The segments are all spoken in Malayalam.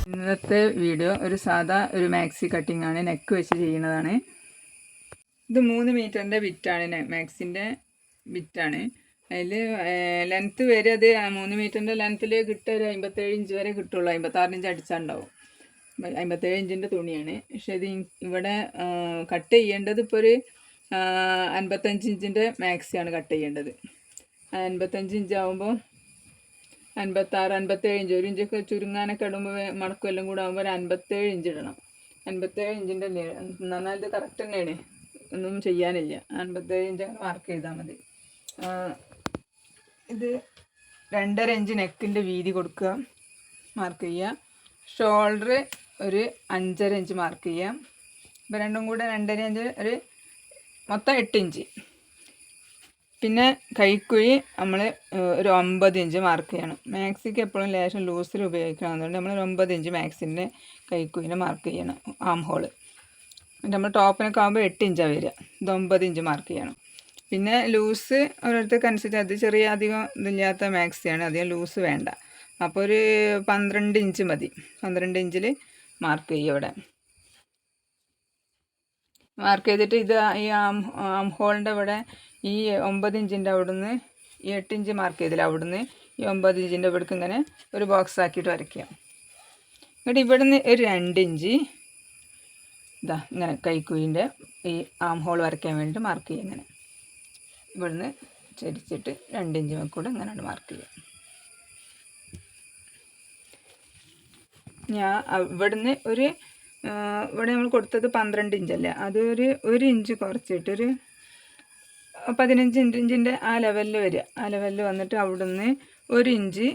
ഇന്നത്തെ വീഡിയോ ഒരു സാധാ ഒരു മാക്സി കട്ടിംഗ് ആണ്, നെക്ക് വെച്ച് ചെയ്യുന്നതാണ്. ഇത് 3 മീറ്ററിൻ്റെ ബിറ്റാണ്, മാക്സിൻ്റെ ബിറ്റാണ്. അതിൽ ലെങ്ത്ത് വരെ അത് 3 മീറ്ററിൻ്റെ ലെങ്ത്തിൽ കിട്ടുക ഒരു 57 ഇഞ്ച് വരെ കിട്ടുള്ളൂ. 56 ഇഞ്ച് അടിച്ചാണ്ടാവും. 57 ഇഞ്ചിൻ്റെ തുണിയാണ്. പക്ഷേ ഇത് ഇവിടെ കട്ട് ചെയ്യേണ്ടത് ഇപ്പോൾ ഒരു 55 ഇഞ്ചിൻ്റെ മാക്സിയാണ് കട്ട് ചെയ്യേണ്ടത്. 55 ഇഞ്ച് ആകുമ്പോൾ 56, 57 ഇഞ്ച്, ഒരു ഇഞ്ചൊക്കെ ചുരുങ്ങാനൊക്കെ ഇടുമ്പോൾ മടക്കും എല്ലാം കൂടെ ആകുമ്പോൾ ഒരു 57 ഇഞ്ച് ഇടണം. 57 ഇഞ്ചിൻ്റെ നന്നാൽ ഇത് കറക്റ്റ് തന്നെയാണ്, ഒന്നും ചെയ്യാനില്ല. 57 ഇഞ്ച് മാർക്ക് ചെയ്താൽ മതി. ഇത് 2.5 ഇഞ്ച് നെക്കിൻ്റെ വീതി കൊടുക്കുക, മാർക്ക് ചെയ്യുക. ഷോൾഡർ ഒരു 5.5 ഇഞ്ച് മാർക്ക് ചെയ്യുക. ഇപ്പോൾ രണ്ടും കൂടെ 2.5 ഇഞ്ച്, ഒരു മൊത്തം 8 ഇഞ്ച്. പിന്നെ കൈക്കുഴി നമ്മൾ ഒരു 9 ഇഞ്ച് മാർക്ക് ചെയ്യണം. മാക്സിക്ക് എപ്പോഴും ലേശം ലൂസിൽ ഉപയോഗിക്കണം. അതുകൊണ്ട് നമ്മൾ ഒരു 9 ഇഞ്ച് മാക്സിൻ്റെ കൈക്കുഴിനെ മാർക്ക് ചെയ്യണം. ആം ഹോള് നമ്മൾ ടോപ്പിനൊക്കെ ആകുമ്പോൾ 8 ഇഞ്ചാണ് വരിക. ഇത് 9 ഇഞ്ച് മാർക്ക് ചെയ്യണം. പിന്നെ ലൂസ് ഓരോരുത്തർക്ക് അനുസരിച്ച്, അത് ചെറിയ അധികം ഇതില്ലാത്ത മാക്സിയാണ്, അധികം ലൂസ് വേണ്ട. അപ്പോൾ ഒരു 12 ഇഞ്ച് മതി. 12 ഇഞ്ചിൽ മാർക്ക് ചെയ്യുക. ഇവിടെ മാർക്ക് ചെയ്തിട്ട് ഇത് ഈ ആം ഹോളിൻ്റെ ഇവിടെ ഈ 9 ഇഞ്ചിൻ്റെ അവിടുന്ന് ഈ 8 ഇഞ്ച് മാർക്ക് ചെയ്തില്ല, അവിടുന്ന് ഈ 9 ഇഞ്ചിൻ്റെ ഇവിടേക്ക് ഇങ്ങനെ ഒരു ബോക്സ് ആക്കിയിട്ട് വരയ്ക്കുക. എന്നിട്ട് ഇവിടുന്ന് ഒരു 2 ഇഞ്ച് ഇതാ ഇങ്ങനെ കൈക്കുഴിൻ്റെ ഈ ആം ഹോൾ വരയ്ക്കാൻ വേണ്ടിയിട്ട് മാർക്ക് ചെയ്യുക. ഇങ്ങനെ ഇവിടുന്ന് ചരിച്ചിട്ട് 2 ഇഞ്ച് കൂടെ ഇങ്ങനെ മാർക്ക് ചെയ്യുക. ഇവിടുന്ന് ഒരു ഇവിടെ നമ്മൾ കൊടുത്തത് 12 ഇഞ്ചല്ലേ, അത് ഒരു ഇഞ്ച് കുറച്ചിട്ട് ഒരു 15 ഇഞ്ചിൻ്റെ ആ ലെവലിൽ വരിക. ആ ലെവലിൽ വന്നിട്ട് അവിടുന്ന് 1 ഇഞ്ച്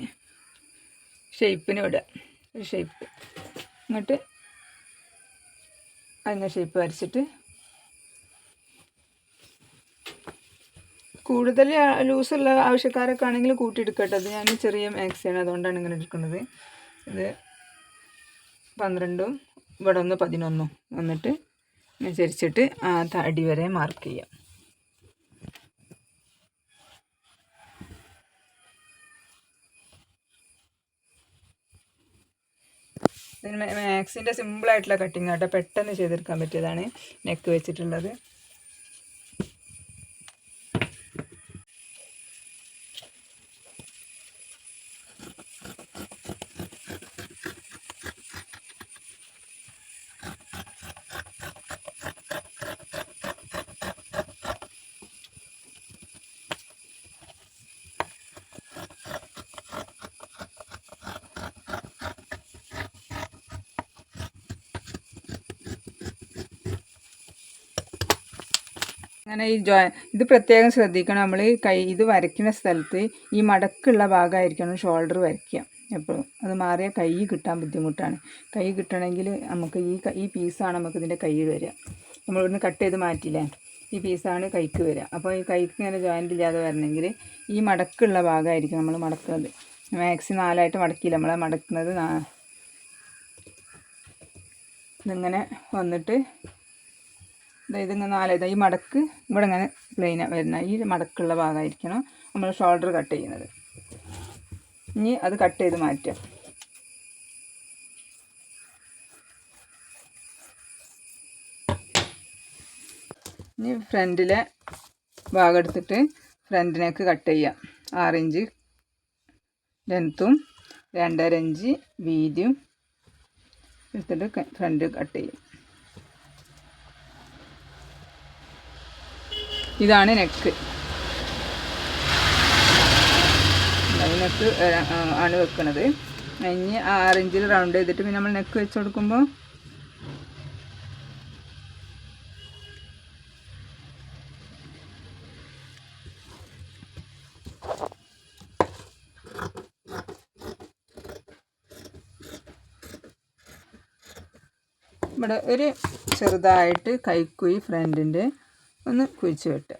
ഷേപ്പിന് വിടുക, ഒരു ഷേപ്പ്. എന്നിട്ട് അങ്ങനെ ഷേപ്പ് വരച്ചിട്ട്, കൂടുതൽ ലൂസുള്ള ആവശ്യക്കാരൊക്കെ ആണെങ്കിൽ കൂട്ടിയെടുക്കട്ടെ. അത് ഞാൻ ചെറിയ മാക്സിയാണ്, അതുകൊണ്ടാണ് ഇങ്ങനെ എടുക്കുന്നത്. ഇത് 12ഉം ഇവിടെ ഒന്ന് 11ഉം വന്നിട്ട് ഇങ്ങനെ ചരിച്ചിട്ട് ആ അടി വരെ മാർക്ക് ചെയ്യാം. മാക്സിൻ്റെ സിമ്പിളായിട്ടുള്ള കട്ടിങ് ആട്ടോ, പെട്ടെന്ന് ചെയ്തെടുക്കാൻ പറ്റിയതാണ് നെക്ക് വെച്ചിട്ടുള്ളത്. അങ്ങനെ ഇത് പ്രത്യേകം ശ്രദ്ധിക്കണം. നമ്മൾ ഇത് വരയ്ക്കുന്ന സ്ഥലത്ത് ഈ മടക്കുള്ള ഭാഗമായിരിക്കണം ഷോൾഡർ വരയ്ക്കുക എപ്പോഴും. അത് മാറിയാൽ കൈ കിട്ടാൻ ബുദ്ധിമുട്ടാണ്. കൈ കിട്ടണമെങ്കിൽ നമുക്ക് ഈ പീസാണ് നമുക്ക് ഇതിൻ്റെ കയ്യിൽ വരിക. നമ്മളിവിടുന്ന് കട്ട് ചെയ്ത് മാറ്റില്ലേ, ഈ പീസാണ് കൈക്ക് വരിക. അപ്പോൾ ഈ കൈക്ക് ഇങ്ങനെ ജോയിൻ്റ് ഇല്ലാതെ വരണമെങ്കിൽ ഈ മടക്കുള്ള ഭാഗമായിരിക്കും നമ്മൾ മടക്കുന്നത്. മാക്സി 4ആയിട്ട് മടക്കിയില്ല, നമ്മളെ മടക്കുന്നത് ഇതിങ്ങനെ വന്നിട്ട് ഇതിങ്ങനെ 4 ഈ മടക്ക് ഇവിടെ ഇങ്ങനെ പ്ലെയിനാണ് വരുന്ന, ഈ മടക്കുള്ള ഭാഗമായിരിക്കണം നമ്മൾ ഷോൾഡർ കട്ട് ചെയ്യുന്നത്. ഇനി അത് കട്ട് ചെയ്ത് മാറ്റുക. ഇനി ഫ്രണ്ടിലെ ഭാഗം എടുത്തിട്ട് ഫ്രണ്ടിനേക്ക് കട്ട് ചെയ്യാം. 6 ഇഞ്ച് ലെങ്ത്തും 2.5 ഇഞ്ച് വീതിയും എടുത്തിട്ട് ഫ്രണ്ട് കട്ട് ചെയ്യും. ഇതാണ് നെക്ക്. നെക്ക് ആണ് വെക്കുന്നത്. ഇനി 6 ഇഞ്ചിൽ റൗണ്ട് ചെയ്തിട്ട് പിന്നെ നമ്മൾ നെക്ക് വെച്ച് കൊടുക്കുമ്പോൾ ഇവിടെ ഒരു ചെറുതായിട്ട് കൈക്കുഴി ഫ്രണ്ടിൻ്റെ ഒന്ന് കുഴിച്ച് വെട്ടുക.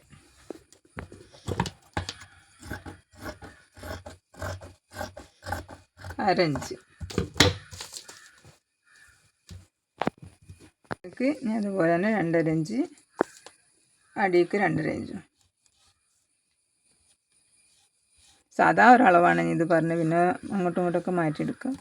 അരഞ്ച് ഞാൻ അതുപോലെ തന്നെ 2.5 ഇഞ്ച് അടിക്ക് 2.5 ഇഞ്ചും. സാധാ ഒരളവാണ് ഇത് പറഞ്ഞ്, പിന്നെ അങ്ങോട്ടും ഇങ്ങോട്ടൊക്കെ മാറ്റിയെടുക്കാം.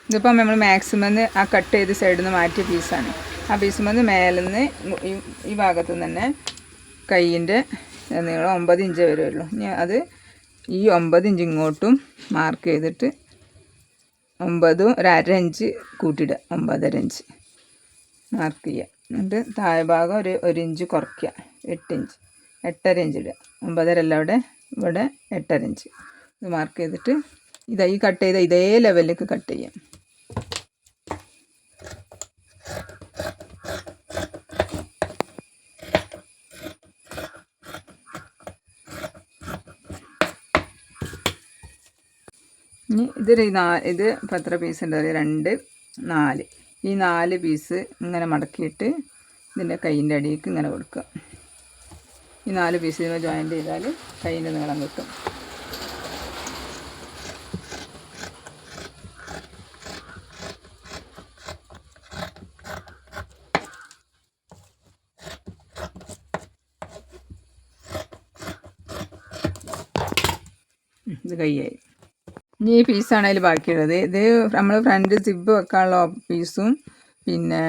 ഇതിപ്പം നമ്മൾ മാക്സിമം ആ കട്ട് ചെയ്ത് സൈഡിൽ നിന്ന് മാറ്റിയ പീസാണ്. ആ പീസുമെന്ന് മേലിൽ നിന്ന് ഈ ഭാഗത്തു നിന്ന് തന്നെ കൈയിൻ്റെ നീളം 9 ഇഞ്ച് വരുമല്ലോ. ഇനി അത് ഈ 9 ഇഞ്ച് ഇങ്ങോട്ടും മാർക്ക് ചെയ്തിട്ട് 9 ഒരു അര ഇഞ്ച് കൂട്ടിയിടുക, 9.5 ഇഞ്ച് മാർക്ക് ചെയ്യുക. എന്നിട്ട് താഴെ ഭാഗം ഒരു ഇഞ്ച് കുറയ്ക്കുക, 8 ഇഞ്ച്, 8.5 ഇഞ്ച് ഇടുക. 9.5 അല്ല ഇവിടെ 8.5 ഇഞ്ച് ഇത് മാർക്ക് ചെയ്തിട്ട് ഈ കട്ട് ചെയ്ത ഇതേ ലെവലിലേക്ക് കട്ട് ചെയ്യാം. ഇനി ഇത് ഇപ്പോൾ എത്ര പീസ് ഉണ്ട്? 2, 4. ഈ 4 പീസ് ഇങ്ങനെ മടക്കിയിട്ട് ഇതിൻ്റെ കൈയിൻ്റെ അടിയിലേക്ക് ഇങ്ങനെ കൊടുക്കുക. ഈ 4 പീസ് ഇതിനെ ജോയിൻ്റ് ചെയ്താൽ കൈയിൻ്റെ നീളം കിട്ടും. ഇത് കൈയായി. ഇനി ഈ പീസാണ് അതിൽ ബാക്കിയുള്ളത്. ഇത് നമ്മൾ ഫ്രണ്ട് സിബ് വെക്കാനുള്ള പീസും പിന്നെ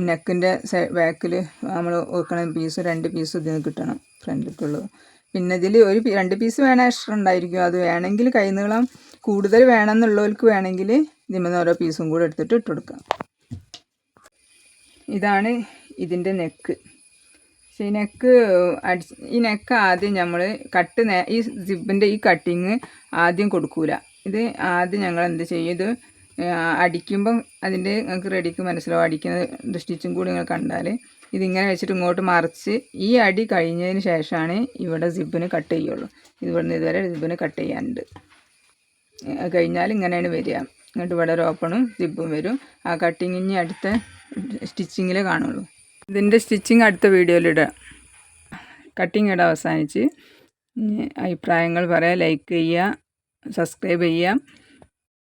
നെക്കിൻ്റെ ബാക്കിൽ നമ്മൾ വെക്കണ പീസും 2 പീസും ഇതിന് കിട്ടണം ഫ്രണ്ടിലേക്കുള്ളത്. പിന്നെ ഇതിൽ 2 പീസ് വേണം എക്സ്ട്രാ ഉണ്ടായിരിക്കും. അത് വേണമെങ്കിൽ കൈ നീളം കൂടുതൽ വേണമെന്നുള്ളവർക്ക് വേണമെങ്കിൽ ഇതിൽ ഓരോ പീസും കൂടെ എടുത്തിട്ട് ഇട്ട് കൊടുക്കാം. ഇതാണ് ഇതിൻ്റെ നെക്ക്. പക്ഷേ ഈ നെക്ക് ആദ്യം നമ്മൾ ഈ സിബിൻ്റെ ഈ കട്ടിങ് ആദ്യം കൊടുക്കൂല. ഇത് ആദ്യം ഞങ്ങൾ എന്ത് ചെയ്യും, ഇത് അടിക്കുമ്പം അതിൻ്റെ നിങ്ങൾക്ക് റെഡിക്ക് മനസ്സിലാവും. അടിക്കുന്ന സ്റ്റിച്ചും കൂടി നിങ്ങൾ കണ്ടാൽ ഇതിങ്ങനെ വെച്ചിട്ട് ഇങ്ങോട്ട് മറിച്ച് ഈ അടി കഴിഞ്ഞതിന് ശേഷമാണ് ഇവിടെ സിബിന് കട്ട് ചെയ്യുള്ളൂ. ഇവിടുന്ന് ഇതുവരെ സിബിന് കട്ട് ചെയ്യാനുണ്ട്. കഴിഞ്ഞാൽ ഇങ്ങനെയാണ് വരിക. എന്നിട്ട് ഇവിടെ ഒരു ഓപ്പണും സിബും വരും. ആ കട്ടിങ് ഇനി അടുത്ത സ്റ്റിച്ചിങ്ങിലേ കാണുള്ളൂ. ഇതിൻ്റെ സ്റ്റിച്ചിങ് അടുത്ത വീഡിയോയിലിടാം. കട്ടിങ് ഇവിടെ അവസാനിച്ച്. അഭിപ്രായങ്ങൾ പറയാം, ലൈക്ക് ചെയ്യുക, സബ്സ്ക്രൈബ് ചെയ്യുക.